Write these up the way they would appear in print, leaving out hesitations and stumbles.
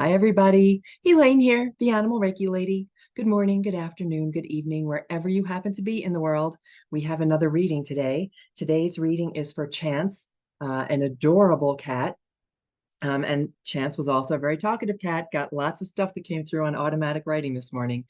Hi, everybody. Elaine here, the Animal Reiki Lady. Good morning, good afternoon, good evening, wherever you happen to be in the world. We have another reading today. Today's reading is for Chance, an adorable cat. And Chance was also a very talkative cat, got lots of stuff that came through on automatic writing this morning.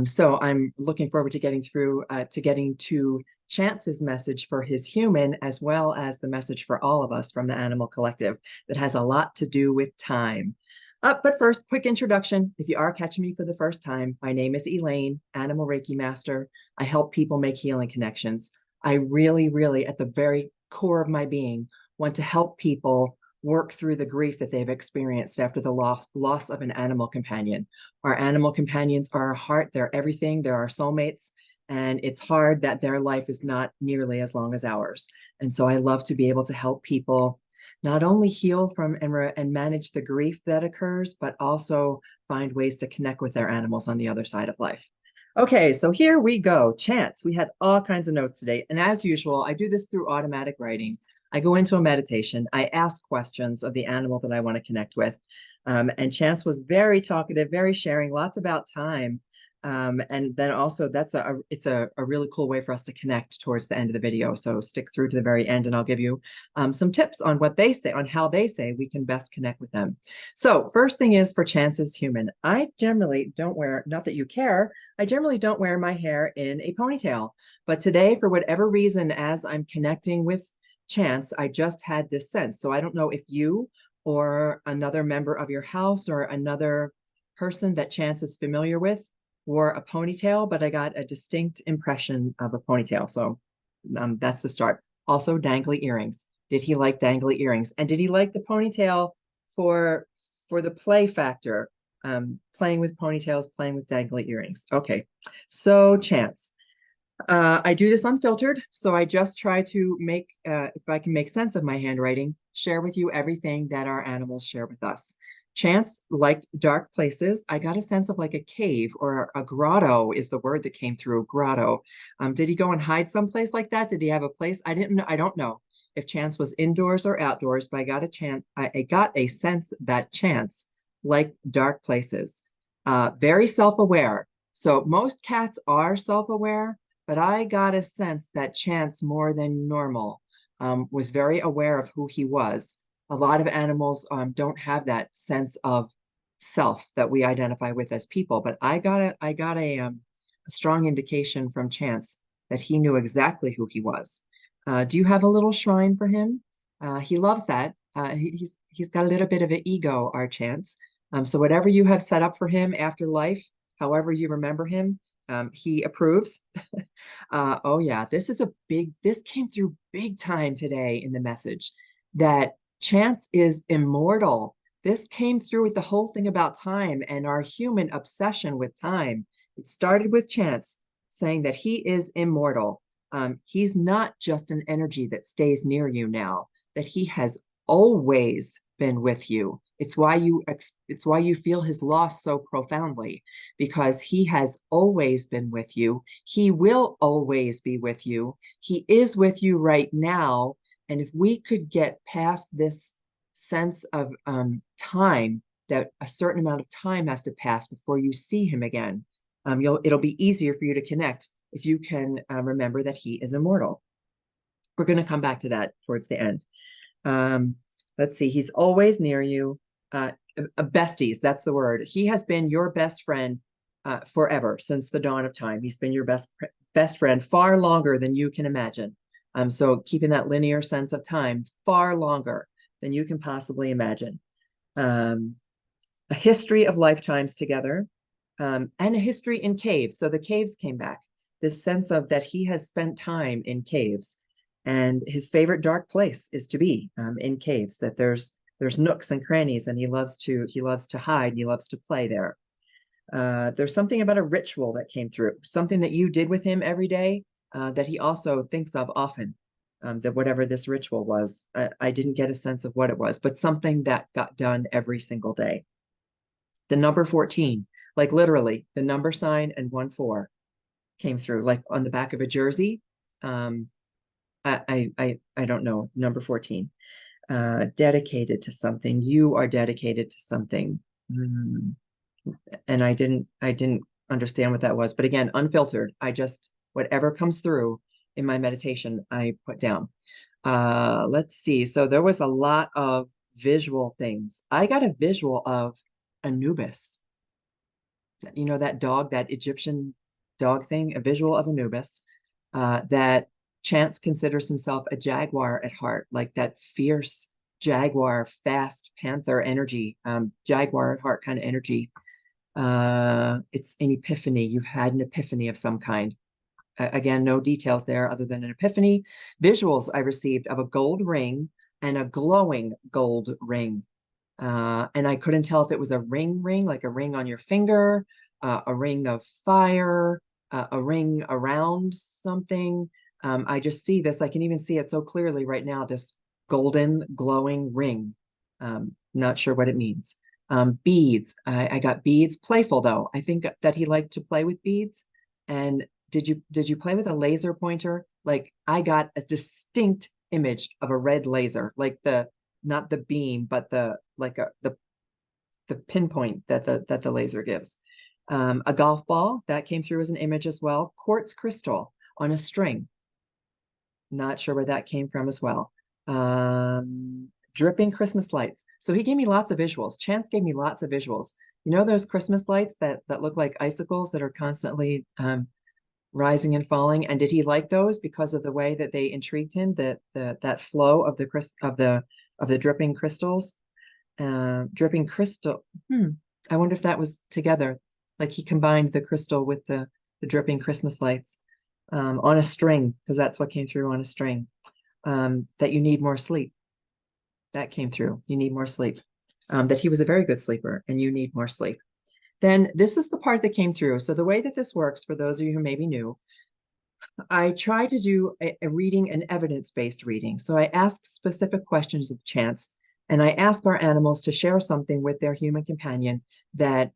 So I'm looking forward to getting to Chance's message for his human, as well as the message for all of us from the Animal Collective that has a lot to do with time. But first, quick introduction. If you are catching me for the first time, my name is Elaine, Animal Reiki Master. I help people make healing connections. I really, really, at the very core of my being, want to help people work through the grief that they've experienced after the loss of an animal companion. Our animal companions are our heart, they're everything, they're our soulmates, and it's hard that their life is not nearly as long as ours. And so I love to be able to help people not only heal from and manage the grief that occurs, but also find ways to connect with their animals on the other side of life. Okay, so here we go. Chance. We had all kinds of notes today. And as usual, I do this through automatic writing. I go into a meditation. I ask questions of the animal that I want to connect with. And Chance was very talkative, very sharing, lots about time. And then also it's a really cool way for us to connect towards the end of the video. So stick through to the very end and I'll give you some tips on what they say, on how they say we can best connect with them. So first thing is for Chance's human. I generally don't wear, not that you care, I generally don't wear my hair in a ponytail. But today, for whatever reason, as I'm connecting with Chance, I just had this sense. So I don't know if you or another member of your house or another person that Chance is familiar with wore a ponytail, but I got a distinct impression of a ponytail. So that's the start. Also, dangly earrings. Did he like dangly earrings? And did he like the ponytail for the play factor? Playing with ponytails, playing with dangly earrings. Okay, so Chance. I do this unfiltered, so I just try to make, if I can make sense of my handwriting, share with you everything that our animals share with us. Chance liked dark places. I got a sense of like a cave or a grotto is the word that came through, grotto. Did he go and hide someplace like that? Did he have a place? I didn't know. I don't know if Chance was indoors or outdoors, but I got a sense that Chance liked dark places. Very self-aware. So most cats are self-aware, but I got a sense that Chance, more than normal, was very aware of who he was. A lot of animals don't have that sense of self that we identify with as people, but I got a strong indication from Chance that he knew exactly who he was. Do you have a little shrine for him? He loves that. He's got a little bit of an ego, our Chance. So whatever you have set up for him after life, however you remember him, he approves. Oh yeah, this came through big time today in the message that Chance is immortal. This came through with the whole thing about time and our human obsession with time. It started with Chance saying that he is immortal. He's not just an energy that stays near you now, that he has always been with you. It's why you feel his loss so profoundly, because he has always been with you. He will always be with you. He is with you right now. And if we could get past this sense of time, that a certain amount of time has to pass before you see him again, it'll be easier for you to connect if you can remember that he is immortal. We're going to come back to that towards the end. Let's see, he's always near you. Besties, that's the word. He has been your best friend forever, since the dawn of time. He's been your best friend far longer than you can imagine. So keeping that linear sense of time far longer than you can possibly imagine. A history of lifetimes together, and a history in caves. So the caves came back. This sense of that he has spent time in caves. And his favorite dark place is to be in caves, that there's nooks and crannies, and he loves to hide, and he loves to play there. There's something about a ritual that came through, something that you did with him every day that he also thinks of often, that whatever this ritual was, I didn't get a sense of what it was, but something that got done every single day. The number 14, like literally the number sign and 1-4 came through, like on the back of a jersey. I don't know, number 14. Dedicated to something. You are dedicated to something. Mm. And I didn't understand what that was. But again, unfiltered. I just, whatever comes through in my meditation, I put down. Let's see. So there was a lot of visual things. I got a visual of Anubis. You know, that dog, that Egyptian dog thing, a visual of Anubis, that Chance considers himself a jaguar at heart, like that fierce jaguar, fast panther energy, jaguar at heart kind of energy. It's an epiphany. You've had an epiphany of some kind. Again, no details there other than an epiphany. Visuals I received of a gold ring and a glowing gold ring. And I couldn't tell if it was a ring, like a ring on your finger, a ring of fire, a ring around something. I just see this. I can even see it so clearly right now, this golden glowing ring. Not sure what it means. Beads. I got beads. Playful though. I think that he liked to play with beads. And did you play with a laser pointer? Like I got a distinct image of a red laser, like the not the beam, but the like the pinpoint that the laser gives. A golf ball that came through as an image as well. Quartz crystal on a string. Not sure where that came from as well. Dripping Christmas lights. So he gave me lots of visuals. Chance gave me lots of visuals. You know those Christmas lights that look like icicles that are constantly rising and falling? And did he like those because of the way that they intrigued him? That flow of the dripping crystals, dripping crystal. I wonder if that was together, like he combined the crystal with the dripping Christmas lights on a string, because that's what came through on a string. That you need more sleep. That came through. You need more sleep. That he was a very good sleeper, and you need more sleep. Then this is the part that came through. So the way that this works, for those of you who may be new, I try to do a reading, an evidence-based reading. So I ask specific questions of Chance, and I ask our animals to share something with their human companion that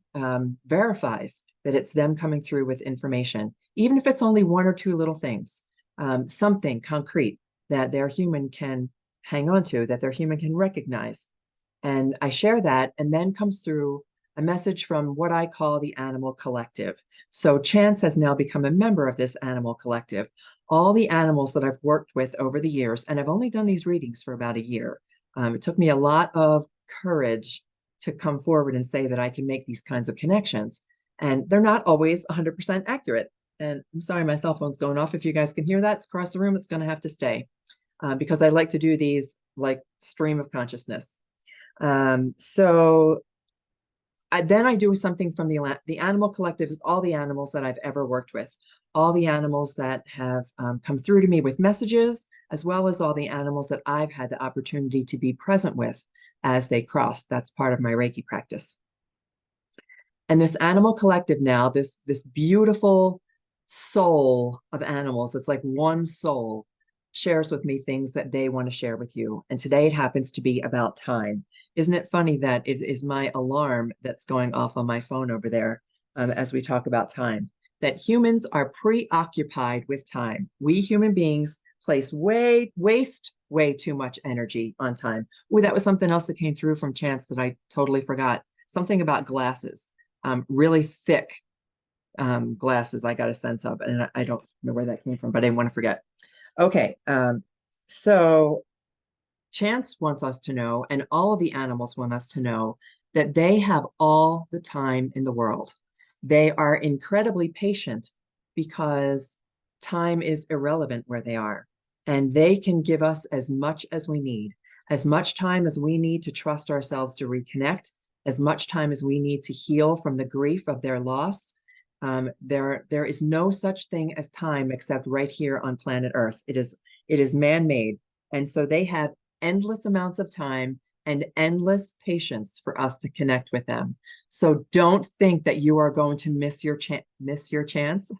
verifies that it's them coming through with information, even if it's only one or two little things, something concrete that their human can hang on to, that their human can recognize. And I share that, and then comes through a message from what I call the animal collective. So Chance has now become a member of this animal collective. All the animals that I've worked with over the years, and I've only done these readings for about a year. It took me a lot of courage to come forward and say that I can make these kinds of connections. And they're not always 100% accurate. And I'm sorry, my cell phone's going off. If you guys can hear that, it's across the room. It's going to have to stay because I like to do these like stream of consciousness. So then I do something from the animal collective is all the animals that I've ever worked with, all the animals that have come through to me with messages, as well as all the animals that I've had the opportunity to be present with as they cross. That's part of my Reiki practice. And this animal collective now, this beautiful soul of animals, it's like one soul, shares with me things that they want to share with you. And today it happens to be about time. Isn't it funny that it is my alarm that's going off on my phone over there as we talk about time? That humans are preoccupied with time. We human beings waste way too much energy on time. Oh, that was something else that came through from Chance that I totally forgot. Something about glasses, really thick glasses I got a sense of, and I don't know where that came from, but I didn't want to forget. Okay, so Chance wants us to know, and all of the animals want us to know, that they have all the time in the world. They are incredibly patient because time is irrelevant where they are, and they can give us as much as we need, as much time as we need to trust ourselves to reconnect, as much time as we need to heal from the grief of their loss. There is no such thing as time except right here on planet Earth. It is man-made. And so they have endless amounts of time and endless patience for us to connect with them. So don't think that you are going to miss your chance.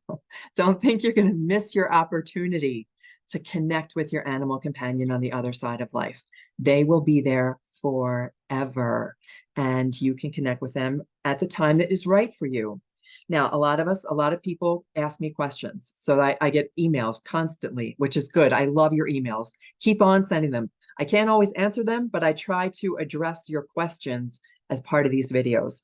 Don't think you're going to miss your opportunity to connect with your animal companion on the other side of life. They will be there forever, and you can connect with them at the time that is right for you. Now, a lot of people ask me questions. So I get emails constantly, which is good. I love your emails. Keep on sending them. I can't always answer them, but I try to address your questions as part of these videos.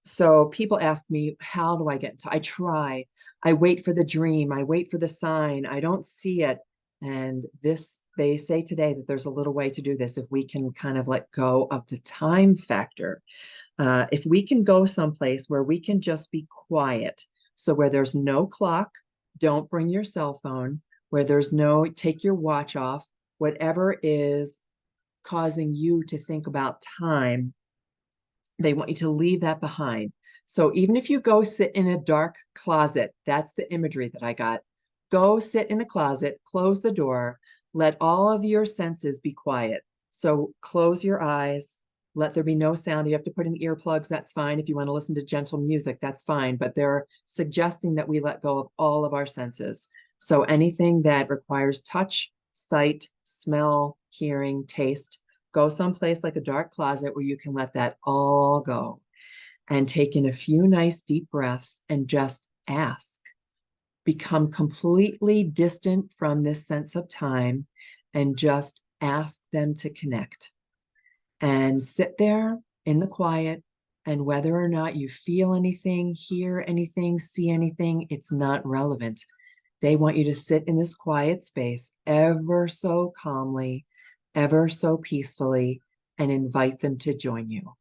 So people ask me, how do I get into, I try, I wait for the dream, I wait for the sign, I don't see it. And this, they say today that there's a little way to do this if we can kind of let go of the time factor. If we can go someplace where we can just be quiet, so where there's no clock, don't bring your cell phone, where there's no, take your watch off, whatever is causing you to think about time, they want you to leave that behind. So even if you go sit in a dark closet, that's the imagery that I got. Go sit in a closet, close the door, let all of your senses be quiet. So close your eyes, let there be no sound. You have to put in earplugs, that's fine. If you want to listen to gentle music, that's fine. But they're suggesting that we let go of all of our senses. So anything that requires touch, sight, smell, hearing, taste, go someplace like a dark closet where you can let that all go and take in a few nice deep breaths and just ask. Become completely distant from this sense of time and just ask them to connect. And sit there in the quiet, and whether or not you feel anything, hear anything, see anything, it's not relevant. They want you to sit in this quiet space ever so calmly, ever so peacefully, and invite them to join you.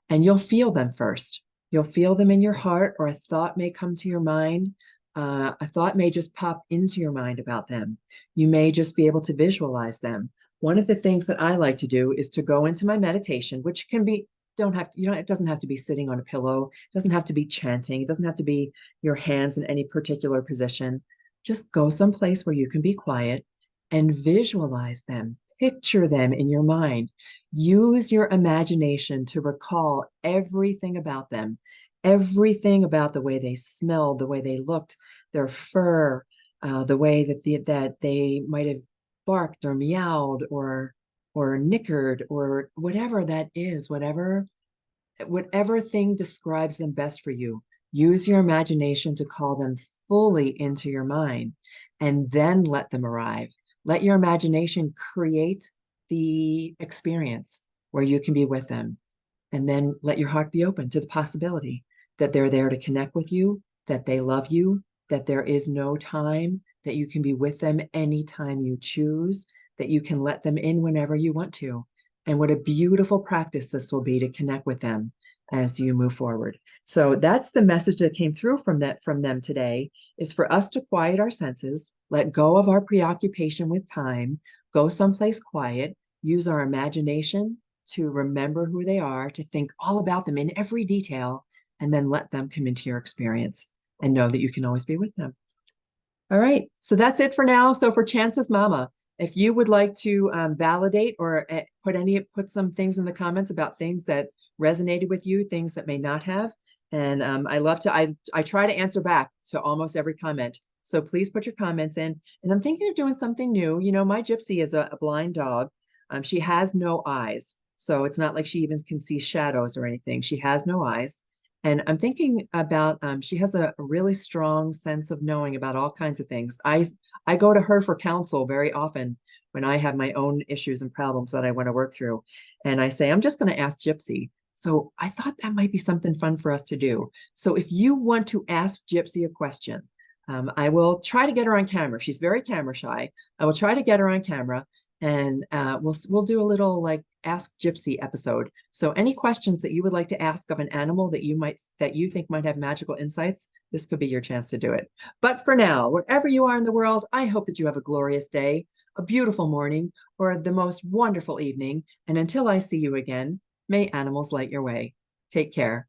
And you'll feel them first. You'll feel them in your heart, or a thought may come to your mind. A thought may just pop into your mind about them. You may just be able to visualize them. One of the things that I like to do is to go into my meditation, which can be, don't have to, you know, it doesn't have to be sitting on a pillow. It doesn't have to be chanting. It doesn't have to be your hands in any particular position. Just go someplace where you can be quiet and visualize them. Picture them in your mind. Use your imagination to recall everything about them, everything about the way they smelled, the way they looked, their fur, the way that they might have barked or meowed or nickered or whatever that is, whatever thing describes them best for you. Use your imagination to call them fully into your mind, and then let them arrive. Let your imagination create the experience where you can be with them. And then let your heart be open to the possibility that they're there to connect with you, that they love you, that there is no time, that you can be with them anytime you choose, that you can let them in whenever you want to. And what a beautiful practice this will be to connect with them as you move forward. So that's the message that came through from them today, is for us to quiet our senses, let go of our preoccupation with time, go someplace quiet, use our imagination to remember who they are, to think all about them in every detail, and then let them come into your experience and know that you can always be with them. All right, so that's it for now. So for Chance's Mama, if you would like to validate or put some things in the comments about things that resonated with you, things that may not have, and I try to answer back to almost every comment. So please put your comments in. And I'm thinking of doing something new. You know, my Gypsy is a blind dog. She has no eyes, so it's not like she even can see shadows or anything. She has no eyes. And I'm thinking about, she has a really strong sense of knowing about all kinds of things. I go to her for counsel very often when I have my own issues and problems that I want to work through. And I say, I'm just going to ask Gypsy. So I thought that might be something fun for us to do. So if you want to ask Gypsy a question, I will try to get her on camera. She's very camera shy. I will try to get her on camera, and we'll do a little like Ask Gypsy episode. So any questions that you would like to ask of an animal that you think might have magical insights, this could be your chance to do it. But for now, wherever you are in the world, I hope that you have a glorious day, a beautiful morning, or the most wonderful evening. And until I see you again, may animals light your way. Take care.